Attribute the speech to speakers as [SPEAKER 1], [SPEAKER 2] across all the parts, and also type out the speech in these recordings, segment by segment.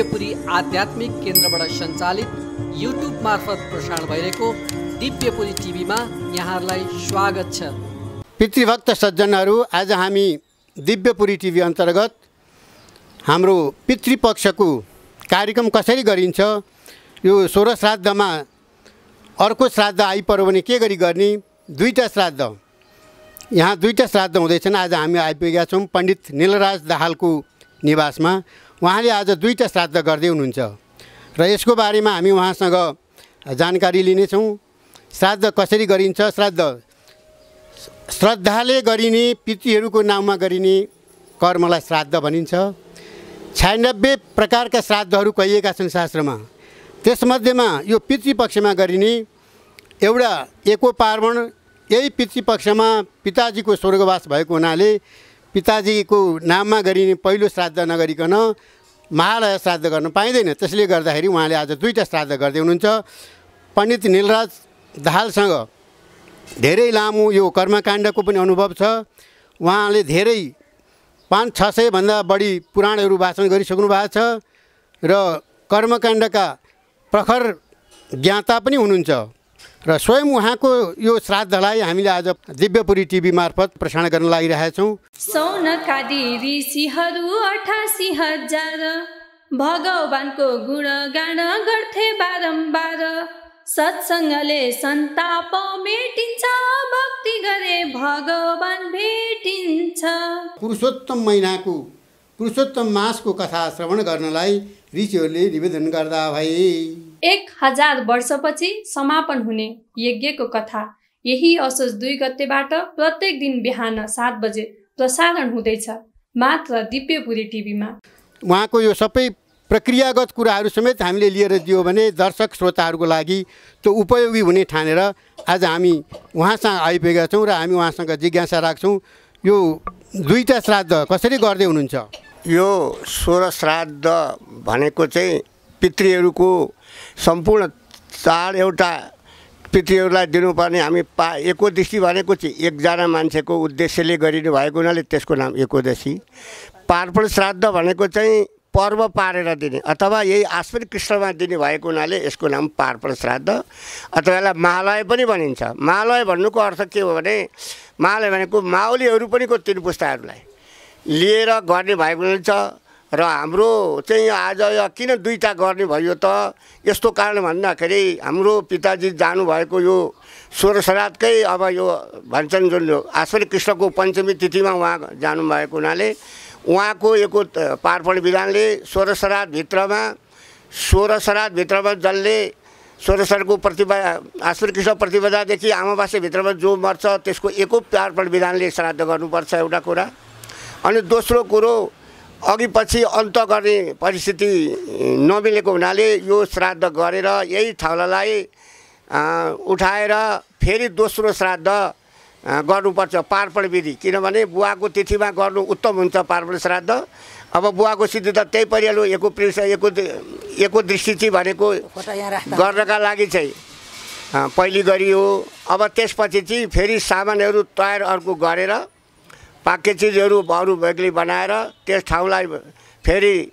[SPEAKER 1] दिव्यपुरी आध्यात्मिक केन्द्रबाट सञ्चालित युट्युब मार्फत प्रसारण भइरहेको दिव्यपुरी टिभीमा यहाँहरूलाई स्वागत छ।
[SPEAKER 2] पितृभक्त सज्जनहरू, आज हामी दिव्यपुरी टिभी अन्तर्गत हाम्रो पितृपक्षको कार्यक्रम कसरी गरिन्छ, यो 16 श्राद्धमा अर्को श्राद्ध आइपर्यो भने के गरी गर्ने, दुईटा श्राद्ध, यहाँ दुईटा श्राद्ध हुँदैछन्। आज हामी आइपुगेका छौँ पण्डित निलराज दाहालको निवासमा। उहाँले आज दुईटा श्राद्ध गर्दै हुनुहुन्छ र यसको बारेमा हामी उहाँसँग जानकारी लिनेछौँ। श्राद्ध कसरी गरिन्छ, श्रद्धाले गरिने पितृहरूको नाममा गरिने कर्मलाई श्राद्ध भनिन्छ। 96 प्रकारका श्राद्धहरू कहिएका छन् शास्त्रमा। त्यसमध्येमा यो पितृपक्षमा गरिने एउटा एकोपार्वण, यही पितृपक्षमा पिताजीको स्वर्गवास भएको हुनाले पिताजीको नाममा गरिने पहिलो श्राद्ध नगरिकन महालय श्राद्ध गर्न पाइँदैन। त्यसले गर्दाखेरि उहाँले आज दुईटा श्राद्ध गर्दै हुनुहुन्छ। पण्डित निलराज दाहालसँग धेरै लामो यो कर्मकाण्डको पनि अनुभव छ। उहाँले धेरै 500-600 भन्दा बढी पुराणहरू वाचन गरिसक्नु भएको छ र कर्मकाण्डका प्रखर ज्ञाता पनि हुनुहुन्छ र स्वयं उहाँको यो श्राद्धलाई हामीले आज दिव्यपुरी टिभी मार्फत प्रसारण गर्न लागिरहेका छौँ।
[SPEAKER 3] सौनकादि ऋषिहरू 88,000 भगवानको गुणगान गर्थे बारम्बार। सत्सङ्गले सन्ताप मेटिन्छ, भक्ति गरे भगवान भेटिन्छ।
[SPEAKER 2] पुरुषोत्तम महिनाको पुरुषोत्तम मासको कथा श्रवण गर्नलाई ऋषिहरूले निवेदन गर्दा भए
[SPEAKER 3] 1000 वर्षपछि समापन हुने यज्ञको कथा यही असोज 2 गतेबाट प्रत्येक दिन बिहान 7 बजे प्रसारण हुँदैछ मात्र दिव्यपुरी टिभीमा।
[SPEAKER 2] उहाँको यो सबै प्रक्रियागत कुराहरू समेत हामीले लिएर दियो भने दर्शक श्रोताहरूको लागि त्यो उपयोगी हुने ठानेर आज हामी उहाँसँग आइपुगेका छौँ र हामी उहाँसँग जिज्ञासा राख्छौँ, यो दुईटा श्राद्ध कसरी गर्दै हुनुहुन्छ?
[SPEAKER 4] यो 16 श्राद्ध भनेको चाहिँ पितृहरूको सम्पूर्ण चाड एउटा पितृहरूलाई दिनुपर्ने हामी एकोदशी भनेको चाहिँ एकजना मान्छेको उद्देश्यले गरिने भएको हुनाले त्यसको नाम एकोदशी। पार्पण श्राद्ध भनेको चाहिँ पर्व पारेर दिने अथवा यही आश्विन कृष्णमा दिने भएको हुनाले यसको नाम पार्पण श्राद्ध अथवा यसलाई महालय पनि भनिन्छ। महालय भन्नुको अर्थ के हो भने महालय भनेको माओलीहरू पनि को 3 पुस्ताहरूलाई लिएर गर्ने भएको हुन्छ र हाम्रो चाहिँ आज किन दुईटा गर्ने भयो त? यस्तो कारण भन्दाखेरि हाम्रो पिताजी जानुभएको यो 16 श्राद्धकै अब यो भन्छन् जुन आश्विन कृष्णको पञ्चमी तिथिमा उहाँ जानुभएको हुनाले उहाँको एको पार्पण विधानले 16 श्राद्धभित्रमा जसले 16 श्राद्धको आश्विन कृष्ण प्रतिपदादेखि अमावास्याभित्रमा जो मर्छ त्यसको एको पार्पण विधानले श्राद्ध गर्नुपर्छ एउटा कुरा। अनि दोस्रो कुरो अघि पछि अन्त गर्ने परिस्थिति नमिलेको हुनाले यो श्राद्ध गरेर यही थाउलालाई उठाएर फेरि दोस्रो श्राद्ध गर्नुपर्छ पार्पण विधि। किनभने बुवाको तिथिमा गर्नु उत्तम हुन्छ पार्पण श्राद्ध। अब बुवाको तिथि त त्यही परिहाल्यो, एको दृष्टि चाहिँ भनेको गर्नका लागि चाहिँ पहिले गरियो। अब त्यसपछि चाहिँ फेरि सामानहरू तयार अर्को गरेर पाक्ने चिजहरू अरू बेग्लै बनाएर त्यस ठाउँलाई फेरि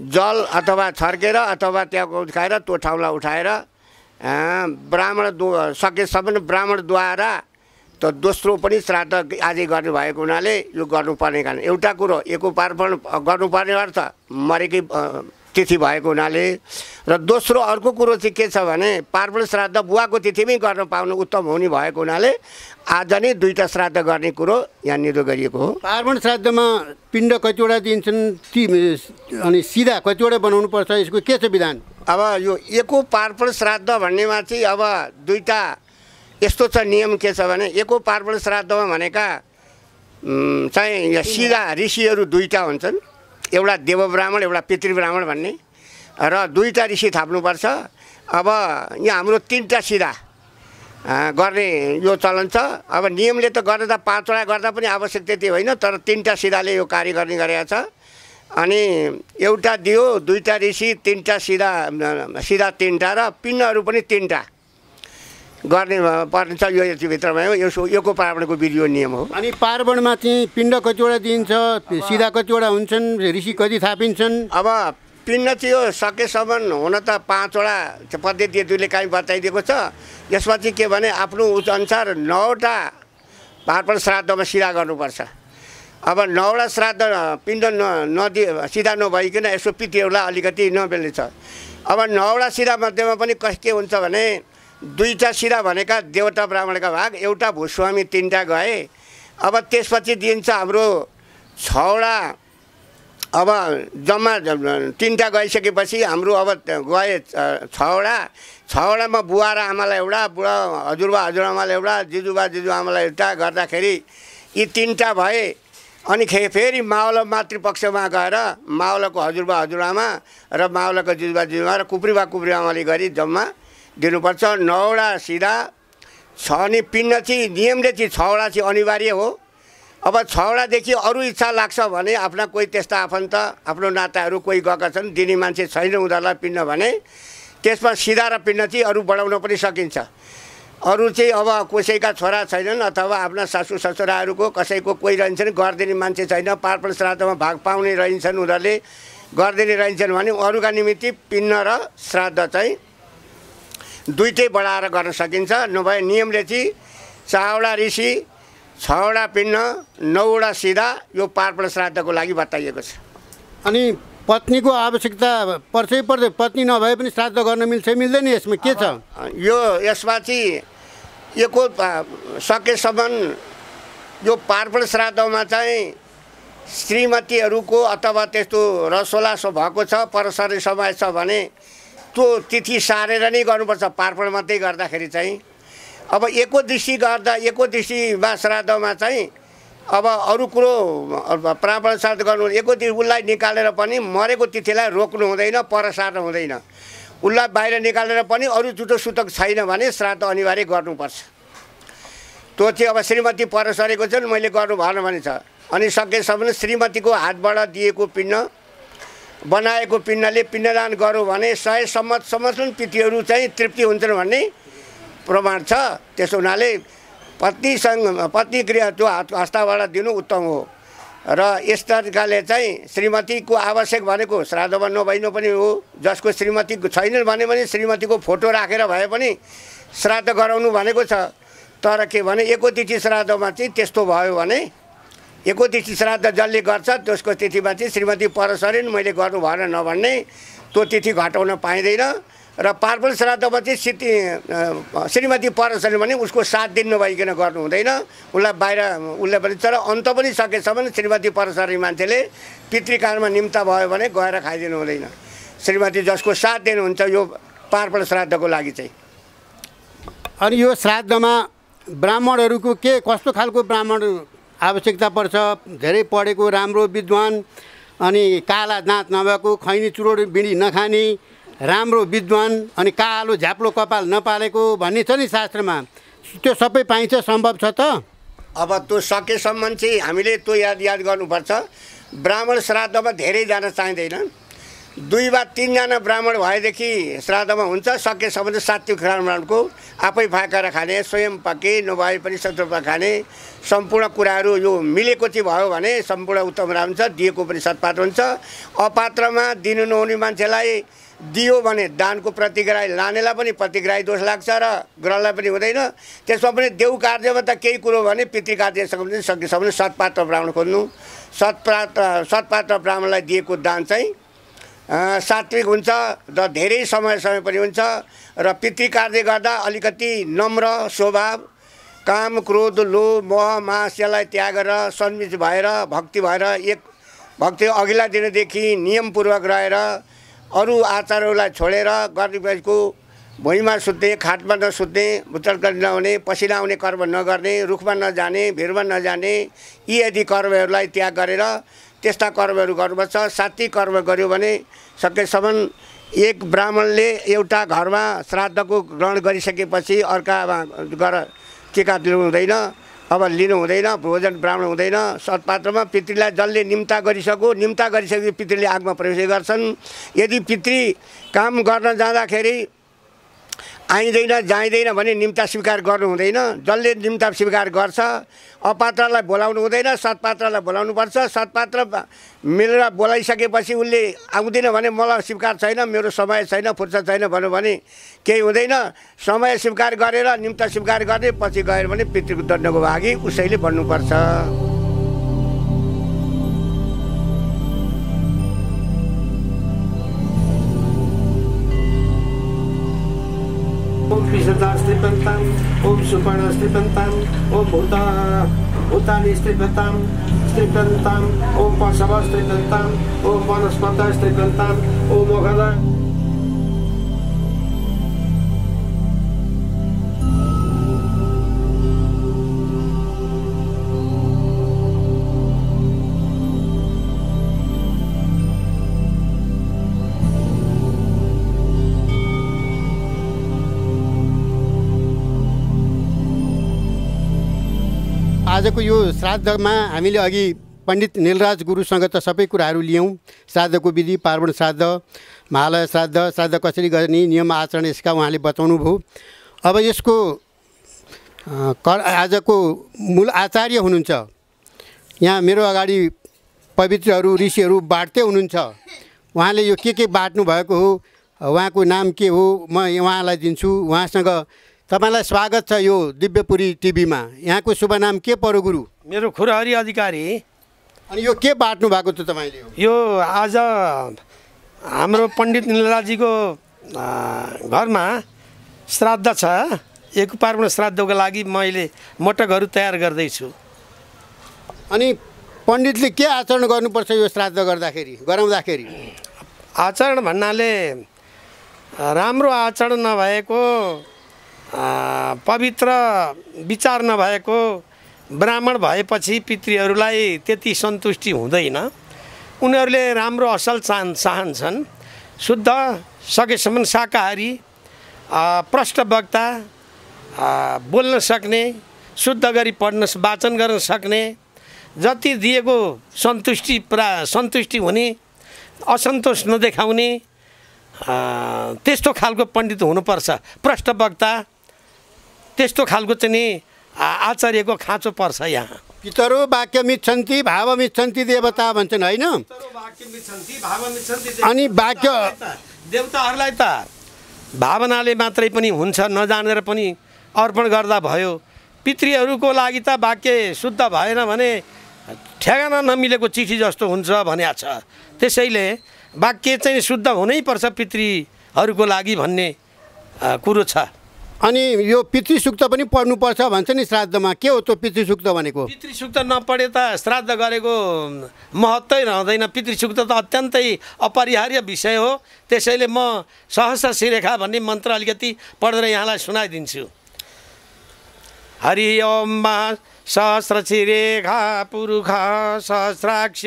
[SPEAKER 4] जल अथवा छर्केर अथवा त्यहाँको उठाएर त्यो ठाउँलाई उठाएर ब्राह्मण सकेसम्म ब्राह्मणद्वारा त दोस्रो पनि श्राद्ध आदि गर्नु भएको हुनाले यो गर्नुपर्ने कारण एउटा कुरो एकोपार्पण गर्नुपर्ने अर्थ मरेकै तिथि भएको हुनाले र दोस्रो अर्को कुरो चाहिँ के छ भने पार्पण श्राद्ध बुवाको तिथिमै गर्न पाउनु उत्तम हुने भएको हुनाले आज नै दुईटा श्राद्ध गर्ने कुरो यहाँनिर गरिएको हो।
[SPEAKER 2] पार्पण श्राद्धमा पिण्ड कतिवटा दिन्छन् अनि सिधा कतिवटा बनाउनु पर्छ, यसको के छ विधान?
[SPEAKER 4] अब यो एको पार्पण श्राद्ध भन्नेमा चाहिँ अब दुईटा यस्तो छ नियम के छ भने एको पार्पण श्राद्धमा भनेका चाहिँ सिधा ऋषिहरू दुईटा हुन्छन्, एउटा देव ब्राह्मण एउटा पितृ ब्राह्मण भन्ने र दुईटा ऋषि थाप्नुपर्छ। अब यहाँ हाम्रो 3टा सिधा गर्ने यो चलन छ। अब नियमले त गर्दा 5वटा गर्दा पनि आवश्यक त्यति होइन, तर 3टा सिधाले यो कार्य गर्ने गरेको छ। अनि एउटा दियो 2टा ऋषि 3टा सिधा 3टा र पिण्डहरू पनि 3टा गर्ने पर्छ। यो यतिभित्रमा हो, योको पार्वणको विधि नियम हो।
[SPEAKER 2] अनि पार्वणमा चाहिँ पिण्ड कतिवटा दिन्छ, सिधा कतिवटा हुन्छन्, ऋषि कति थापिन्छन्?
[SPEAKER 4] अब पिण्ड चाहिँ यो सकेसम्म हुन त 5वटा पद्धति दुईले काहीँ बताइदिएको छ। यसपछि के भने आफ्नो अनुसार 9वटा पार्पण श्राद्धमा सिधा गर्नुपर्छ। अब 9वटा श्राद्ध पिण्ड सिधा नभइकन यसो पितृहरूलाई अलिकति नबेल्ने छ। अब 9वटा सिधा मध्येमा पनि के हुन्छ भने 2टा सिधा भनेका देवता ब्राह्मणका भाग, एउटा भूस्वामी 3टा गए। अब त्यसपछि दिन्छ हाम्रो 6वटा। अब जम्मा 3टा गइसकेपछि हाम्रो अब गए 6वटामा बुवा र आमालाई एउटा, बुढा हजुरबा हजुरआमालाई एउटा, जिजुबा जिजुआमालाई एउटा गर्दाखेरि यी 3टा भए। अनि फेरि मावल मातृपक्षमा गएर मावलको हजुरबा हजुरआमा र मावलको जिजुबा जिजुआमा र कुप्रीबा कुप्रीआमाले गरी जम्मा दिनुपर्छ। 9वटा सिधा छ। अनि पिण्ड चाहिँ नियमले चाहिँ 6वटा चाहिँ अनिवार्य हो। अब 6वटादेखि अरू इच्छा लाग्छ भने आफ्ना कोही त्यस्ता आफन्त आफ्नो नाताहरू कोही गएका छन्, दिने मान्छे छैन उनीहरूलाई पिण्ड भने त्यसमा सिधा र पिण्ड चाहिँ अरू बढाउन पनि सकिन्छ। अरू चाहिँ अब कसैका छोरा छैनन् अथवा आफ्ना सासू ससुराहरूको कसैको कोही रहन्छन् गरिदिने मान्छे छैन, पार्पण श्राद्धमा भाग पाउने रहन्छन्, उनीहरूले गरिदिने रहन्छन् भने अरूका निमित्त पिण्ड र श्राद्ध चाहिँ दुईटै बढाएर गर्न सकिन्छ। नभए नियमले चाहिँ 4वटा ऋषि 6वटा पिण्ड 9वटा सिधा यो पार्पण श्राद्धको लागि बताइएको छ।
[SPEAKER 2] अनि पत्नीको आवश्यकता पर्छै पर्छ, पत्नी नभए पनि श्राद्ध गर्न मिल्छ मिल्दैन? यसमा के छ?
[SPEAKER 4] यसमा चाहिँ यो सकेसम्म यो पार्पण श्राद्धमा चाहिँ श्रीमतीहरूको अथवा त्यस्तो रसोलासो भएको छ, परसरी समय छ भने त्यो तिथि सारेर नै गर्नुपर्छ। पार्पण मात्रै गर्दाखेरि चाहिँ अब एकोदृष्टि गर्दा एकोदृष्टिमा श्राद्धमा चाहिँ अब अरू कुरो पार्पण श्राद्ध गर्नु एकोदृष्टि उसलाई निकालेर पनि मरेको तिथिलाई रोक्नु हुँदैन, पर सार्नु हुँदैन। उसलाई बाहिर निकालेर पनि अरू जुटो सुतक छैन भने श्राद्ध अनिवार्य गर्नुपर्छ। त्यो चाहिँ अब श्रीमती पर सरेको छन् मैले गर्नु भएन भने छ। अनि सकेसम्म श्रीमतीको हातबाट दिएको पिण्ड बनाएको पिण्डले पिण्डदान गऱ्यो भने 100 सम्मसम्म पितृहरू चाहिँ तृप्ति हुन्छन् भन्ने प्रमाण छ। त्यसो हुनाले पत्नी गृह त्यो हस्ताबाट दिनु उत्तम हो। र यस तरिकाले चाहिँ श्रीमतीको आवश्यक भनेको श्राद्धमा नभइनु पनि हो। जसको श्रीमती छैन भने श्रीमतीको फोटो राखेर भए पनि श्राद्ध गराउनु भनेको छ। तर के भने एकोतिथि श्राद्धमा चाहिँ त्यस्तो भयो भने एकोतिथि श्राद्ध जसले गर्छ त्यसको तिथिमा चाहिँ श्रीमती पर सरिन् मैले गर्नु भएन नभन्ने त्यो तिथि घटाउन पाइँदैन। र पार्पण श्राद्धमा चाहिँ श्रीमती पर सरिन् भने उसको 7 दिन नभइकन गर्नु हुँदैन। उसलाई बाहिर उसले पनि तर अन्त पनि सकेसम्म श्रीमती पर सरी मान्छेले पितृकालमा निम्ता भयो भने गएर खाइदिनु हुँदैन। श्रीमती जसको 7 दिन हुन्छ यो पार्पण श्राद्धको लागि चाहिँ।
[SPEAKER 2] अनि यो श्राद्धमा ब्राह्मणहरूको के कस्तो खालको ब्राह्मण आवश्यकता पर्छ? धेरै पढेको राम्रो विद्वान अनि काला दाँत नभएको खैनी चुरोट बिडी नखाने राम्रो विद्वान अनि कालो झ्याप्लो कपाल नपालेको भन्ने छ नि शास्त्रमा। त्यो सबै पाइन्छ, सम्भव छ त?
[SPEAKER 4] अब त्यो सकेसम्म चाहिँ हामीले त्यो याद गर्नुपर्छ। ब्राह्मण श्राद्धमा धेरैजना चाहिँदैन, 2 वा 3 जना ब्राह्मण भएदेखि श्राद्धमा हुन्छ। सकेसम्म सात्विक ब्राह्मणको आफै फाकेर खाने, स्वयं पके नभए पनि सत्रुपा खाने सम्पूर्ण कुराहरू यो मिलेको चाहिँ भयो भने सम्पूर्ण उत्तम राम्रो छ। दिएको पनि सत्पात्र हुन्छ। अपात्रमा दिनु नहुने मान्छेलाई दियो भने दानको प्रतिग्राही लानेलाई पनि प्रतिग्राही दोष लाग्छ र ग्रहलाई पनि हुँदैन। त्यसमा पनि देउ कार्यमा त केही कुरो भने पितृकार्य सकेसम्म सत्पात्र ब्राह्मण खोज्नु। सत्पात्र ब्राह्मणलाई दिएको दान चाहिँ सात्विक हुन्छ र धेरै समय पनि हुन्छ। र पितृकार्य गर्दा अलिकति नम्र स्वभाव, काम क्रोध लोभ मोह मास्यलाई त्यागेर सन्मित भएर भक्ति भएर भक्ति अघिल्ला दिनदेखि नियमपूर्वक रहेर अरू आचारहरूलाई छोडेर गर्नेको भुइँमा सुत्ने, खाटमा नसुत्ने, बुचडकन नहुने, पसिना आउने कर्म नगर्ने, रुखमा नजाने, भिरमा नजाने यी यदि कर्महरूलाई त्याग गरेर त्यस्ता कर्महरू गर्नुपर्छ। सात्विक कर्म गर्यो भने सकेसम्म एक ब्राह्मणले एउटा घरमा श्राद्धको ग्रहण गरिसकेपछि अर्कामा गएर टिका लिनु हुँदैन। अब लिनु हुँदैन, भोजन ब्राह्मण हुँदैन। सत्पात्रमा पितृलाई जसले निम्ता गरिसकेपछि पितृले आगमा प्रवेश गर्छन्। यदि पितृ काम गर्न जाँदाखेरि आइँदैन जाइँदैन भने निम्ता स्वीकार गर्नु हुँदैन। जसले निम्ता स्वीकार गर्छ अपात्रलाई बोलाउनु हुँदैन, सत्पात्रलाई बोलाउनुपर्छ। सत्पात्र मिलेर बोलाइसकेपछि उसले आउँदैन भने मलाई स्वीकार छैन, मेरो समय छैन, फुर्सद छैन भन्यो भने केही हुँदैन। समय स्वीकार गरेर निम्ता स्वीकार गर्ने, पछि गएर भने पितृको दण्डको भागी उसैले बन्नुपर्छ।
[SPEAKER 5] ओम विशदास्त्रिपन्ताम, ओम सुपर्णस्त्रिपन्ताम, ओम भूतानिस्त्रिपन्ताम, स्त्रिपन्ताम, ओम पशवस्त्रिपन्ताम, ओम वनस्पतस्त्रिपन्ताम, ओम मोघला।
[SPEAKER 2] आजको यो श्राद्धमा हामीले अघि पण्डित नीलराज गुरुसँग त सबै कुराहरू लियौँ। श्राद्धको विधि, पार्वण श्राद्ध, महालय श्राद्ध, श्राद्ध कसरी गर्ने, नियम आचरण यसका उहाँले बताउनु भयो। अब यसको आजको मूल आचार्य हुनुहुन्छ यहाँ मेरो अगाडि पवित्रहरू ऋषिहरू बाँड्दै हुनुहुन्छ। उहाँले यो के बाँड्नु भएको हो, उहाँको नाम के हो, म उहाँलाई दिन्छु। उहाँसँग तपाईलाई स्वागत छ यो दिव्यपुरी टिभीमा। यहाँको शुभ नाम के पर्यो गुरु?
[SPEAKER 5] मेरो खुरहरी अधिकारी।
[SPEAKER 2] अनि यो के बाँड्नु भएको त तपाईँले?
[SPEAKER 5] यो आज हाम्रो पण्डित नीलराजीको घरमा श्राद्ध छ। एक पार्वण श्राद्धको लागि मैले मटकहरू तयार गर्दैछु।
[SPEAKER 2] अनि पण्डितले के आचरण गर्नुपर्छ यो श्राद्ध गराउँदाखेरि?
[SPEAKER 5] आचरण भन्नाले राम्रो आचरण नभएको, पवित्र विचार नभएको ब्राह्मण भएपछि पितृहरूलाई त्यति सन्तुष्टि हुँदैन। उनीहरूले राम्रो असल चाहन्छन्। शुद्ध, सकेसम्म शाकाहारी, प्रष्ट वक्ता, बोल्न सक्ने, शुद्ध गरी पढ्न वाचन गर्न सक्ने, जति दिएको सन्तुष्टि हुने, असन्तोष नदेखाउने त्यस्तो खालको पण्डित हुनुपर्छ। प्रष्ट वक्ता त्यस्तो खालको चाहिँ नि आचार्यको खाँचो पर्छ। यहाँ
[SPEAKER 2] पितरो वाक्य मिच्छन्ति भाव मिच्छन्ति देवता भन्छन् होइन? अनि वाक्य
[SPEAKER 5] देवताहरूलाई त भावनाले मात्रै पनि हुन्छ, नजानेर पनि अर्पण गर्दा भयो। पितृहरूको लागि त वाक्य शुद्ध भएन भने ठेगाना नमिलेको चिठी जस्तो हुन्छ भनेको छ। त्यसैले वाक्य चाहिँ शुद्ध हुनैपर्छ पितृहरूको लागि भन्ने कुरो छ।
[SPEAKER 2] अनि यो पितृसूक्त पनि पढ्नुपर्छ भन्छ नि श्राद्धमा। के हो त्यो पितृसूक्त भनेको?
[SPEAKER 5] पितृसूक्त नपढे त श्राद्ध गरेको महत्त्वै रहँदैन। पितृसूक्त त अत्यन्तै अपरिहार्य विषय हो। त्यसैले म सहस्र शिरेखा भन्ने मन्त्र अलिकति पढेर यहाँलाई सुनाइदिन्छु। हरि ओम सहस्र शिरेखा पुरुखा सहस्राक्ष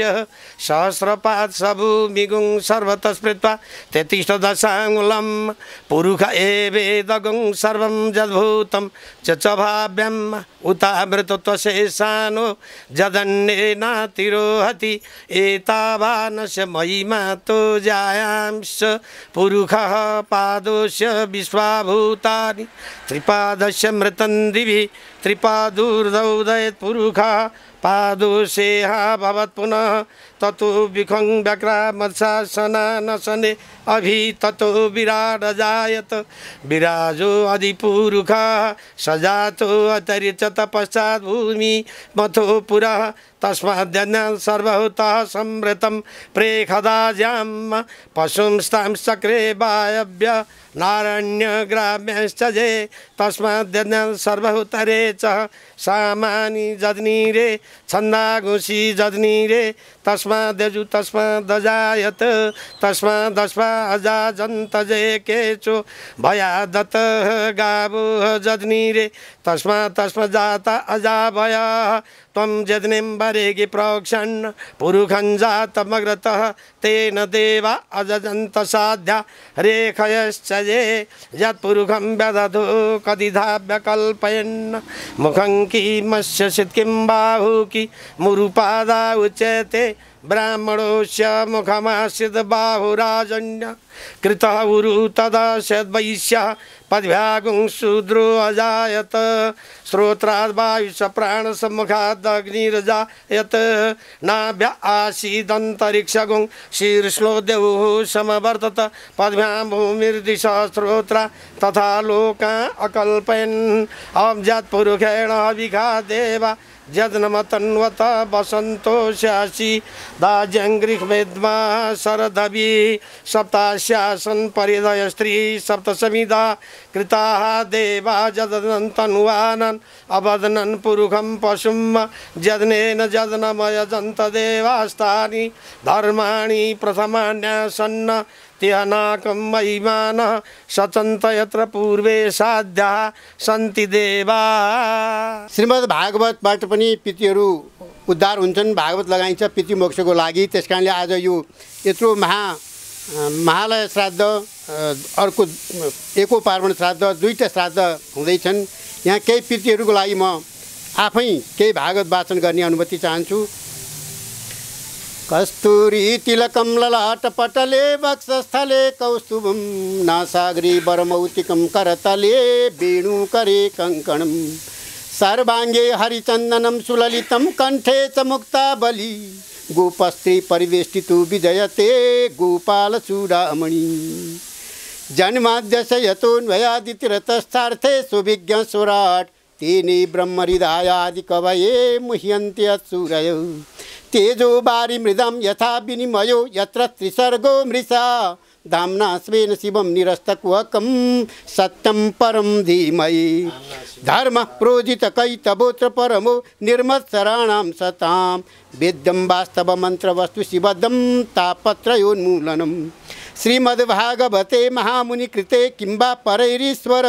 [SPEAKER 5] सहस्रपाद सबु मिगुङ सर्वत स्मृत्वा तेतिष्ठ दशाङ्गुलम पुरुख एवेदगुङ सर्वं जद्भूतं चभाव्यम उतामृतत्व शेषानो जदन्ये नातिरोहति एतावानस्य महिमा तो जायांश पुरुखः पादोस्य विश्वाभूतानि त्रिपादस्य मृतं दिवि त्रिपादूर्धौदयत् पुरुखः पादोषेह भवत् पुनः ततो विखं व्यक्रामत्सासनानसने अभि ततो विराट जायत विराजो अधिपुरुखः सजातो अतरिचत पश्चात् भूमि मथो पुरः तस्माद्यन्नं सर्वभूतः संवृतं प्रेखदाज्यां पशुंस्तां चक्रे वायव्य नारण्यग्राम्यश्च जे तस्माद्यन्नं सर्वभूतरे च सामानि जदनीरे छन्दागुंसि जदनीरे तस्माद्यजु तस्मादजायत तस्मादस्मा अजाजन्तजे केचो भयादत गावो जदनीरे तस्मात् अजा भयः त्वं जदनीं वरेगे प्रोक्षन् पुरुखं जातमग्रतः तेन देवा अजजन्त साध्या रेखयश्च ये यत्पुरुखं व्यदधो कदिधाव्यकल्पयन् मुखं किमस्य किं बाहु कि मुरुपादा उच्यते ब्राह्मणोस्य मुखमासीत् बाहुराजन्य कृतः उरु तदा सद्वैश्यः पद्भ्यागुं शूद्रो अजायत श्रोत्राद् वायुश्च प्राणसम्मुखाद् अग्निरजायत नाभ्य आसीदन्तरिक्षगुं शीर्ष्णो देवुः समवर्तत पद्भ्यां भूमिर्दिशः श्रोत्रा तथा लोका अकल्पयन् अब्जत्पुरुषेण विखा देवा जदनमतन्वत बसन्तो स्यासी दाज्यङ्घ्रिमेद्मा शरदभि सप्तास्यासन् परिदय स्त्री सप्तसमिधा कृताः देवा जदनन्तन्वानन् अवदनन् पुरुषं पशुं जदनेन जदनमयजन्त देवास्तानि धर्माणि प्रथमान्यासन्न त्यनाकं महिमानः सचन्त यत्र पूर्वे साध्याः सन्ति देवा।
[SPEAKER 2] श्रीमद् भागवतबाट पनि पितृहरू उद्धार हुन्छन्, भागवत लगाइन्छ पितृ मोक्षको लागि। त्यस कारणले आज यो यत्रो महालय श्राद्ध, अर्को एको पार्वण श्राद्ध, दुईटा श्राद्ध हुँदैछन्। यहाँ केही पितृहरूको लागि म आफै केही भागवत वाचन गर्ने अनुमति चाहन्छु। कस्तूरी तिलकं ललाटपटले वक्षस्थले कौस्तुभं नासाग्रे वरमौक्तिकं करतले वेणुकरे कङ्कणं सर्वाङ्गे हरिचन्दनं सुललितं कण्ठे च मुक्ताबली गोपस्त्री परिवेष्टितो विजयते गोपालचूडामणि जन्माद्यस्य यतोऽन्वयादितिरतस्थार्थे सुविज्ञस्वराट् तेने ब्रह्महृदायादिकवये मुह्यन्ते अत्सूरयो तेजो बारी मृदम यथा विनिमयो यत्र त्रिसर्गो मृषा धाम्ना स्वेन शिवं निरस्तकुहकं सत्यं परं धीमहि धर्म प्रोजित कैतवोत्र परमो निर्मत्सराणां सतां वेद्यं वास्तव मंत्र वस्तु शिवदं तापत्रयोन्मूलनम श्रीमद्भागवते महामुनि कृते किंबा परैरीश्वर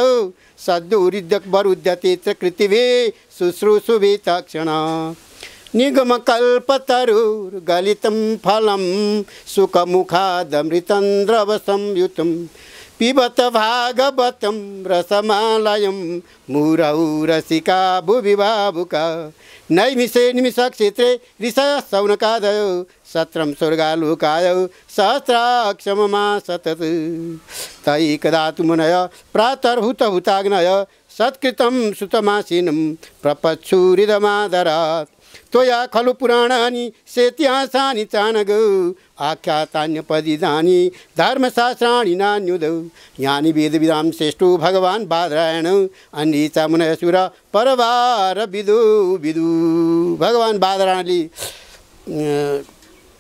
[SPEAKER 2] सद्दुरिद्यवरुध्यते च कृतिवे शुश्रूषुवे तक्षणा निगमकल्पतरुर्गलितं फलं सुखमुखादमृतं द्रवसंयुतं पिबत भागवतं रसमालयं मुरौ रसिका भुवि भावुका नैमिषे निमिषक्षेत्रे ऋषयः शौनकादयो सत्रं स्वर्गालोकाय सहस्राक्षममा सतत तैकदातु मुनय प्रातर्हुतहुताग्नय सत्कृतं सुतमासीनं प्रपच्छुरिदमादरात् त्वया खलु पुराणानि सेत्यासानि चानग आख्यातान्यपदिदानि धर्मशास्त्राणि नान्युदौ ज्ञानि वेदविदां श्रेष्ठो भगवान् बादरायण अन्ये च मुनयसुर परवार विदु विदु। भगवान् बादरायणले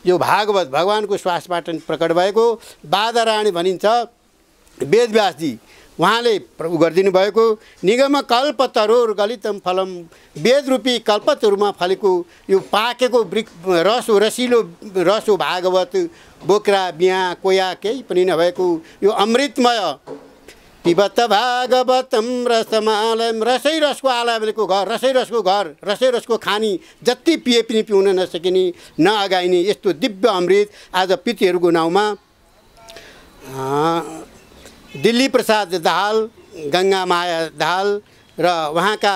[SPEAKER 2] यो भागवत भगवानको श्वासबाट प्रकट भएको बादरायण भनिन्छ। वेदव्यासजी उहाँले गरिदिनु भएको निगम कल्पतरुर गलितम फलम वेद रूपी कल्पतरुमा फलेको यो पाकेको रस हो, रसिलो रस हो। भागवत बोक्रा बिहा कोया केही पनि नभएको यो अमृतमय पिबत भागवतम रसमालयम रसै रसको आलय भनेको घर, रसै रसको घर, रसै रसको खानी जति पिए पनि पिउन नसकिने नअगाइने यस्तो दिव्य अमृत आज पितृहरूको नाउँमा दिल्ली प्रसाद दाहाल, गङ्गामाया दाहाल र उहाँका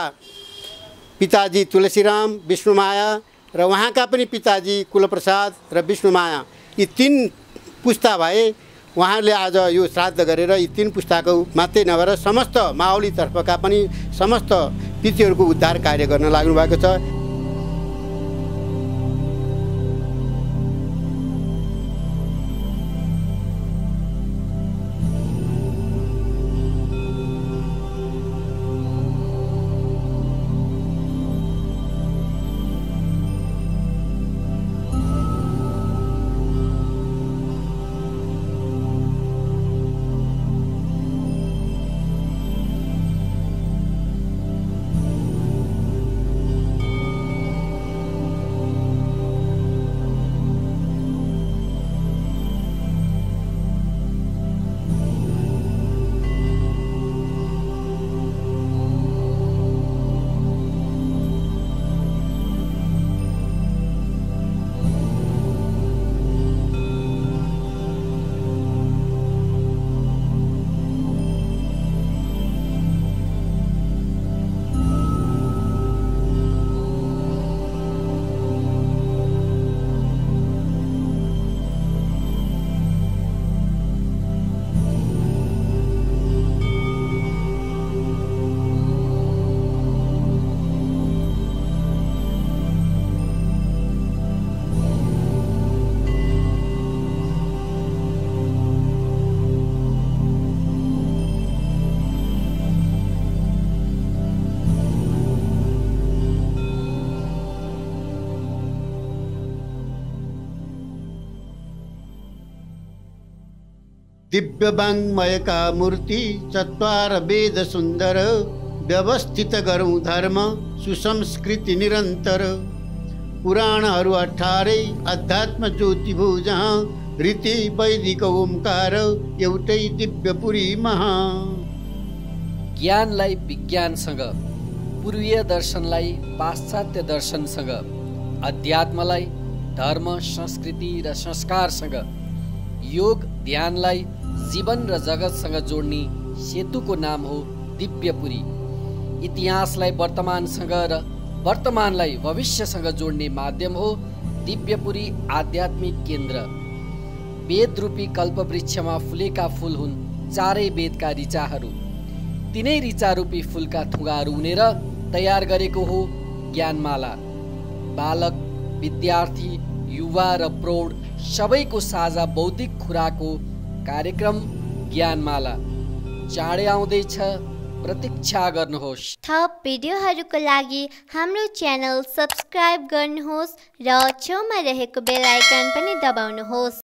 [SPEAKER 2] पिताजी तुलसीराम विष्णुमाया र उहाँका पनि पिताजी कुलप्रसाद र विष्णुमाया यी तीन पुस्ता भए। उहाँहरूले आज यो श्राद्ध गरेर यी तीन पुस्ताको मात्रै नभएर समस्त माओलीतर्फका पनि समस्त पितृहरूको उद्धार कार्य गर्न लाग्नु भएको छ। दिव्य वाङ्मयका मूर्ति चत्वार वेद सुन्दर व्यवस्थित गरौँ धर्म सुसंस्कृति निरन्तर पुराणहरू 18 अध्यात्म ज्योति भो जहाँ रीति वैदिक ओमकार एउटै दिव्यपुरी महा।
[SPEAKER 1] ज्ञानलाई विज्ञानसँग, पूर्वीय दर्शनलाई पाश्चात्य दर्शनसँग, अध्यात्मलाई धर्म संस्कृति र संस्कारसँग, योग ध्यानलाई जीवन र जगतसँग जोड्ने सेतुको नाम हो दिव्यपुरी। इतिहासलाई वर्तमानसँग र वर्तमानलाई भविष्यसँग जोड्ने माध्यम हो दिव्यपुरी आध्यात्मिक केन्द्र। वेद रूपी कल्पवृक्षमा फुलेका फुल हुन् चारै वेदका ऋचाहरू। तिनै ऋचा रूपी फुलका थुगाहरू उनेर तयार गरेको हो ज्ञानमाला। बालक, विद्यार्थी, युवा र प्रौढ सबैको साझा बौद्धिक खुराक हो कार्यक्रम ज्ञानमाला। चाँडै आउँदैछ, प्रतीक्षा गर्नुहोस्।
[SPEAKER 6] थप भिडियोहरूको लागि हाम्रो च्यानल सब्स्क्राइब गर्नुहोस् र छेउमा रहेको बेल आइकन पनि दबाउनुहोस्।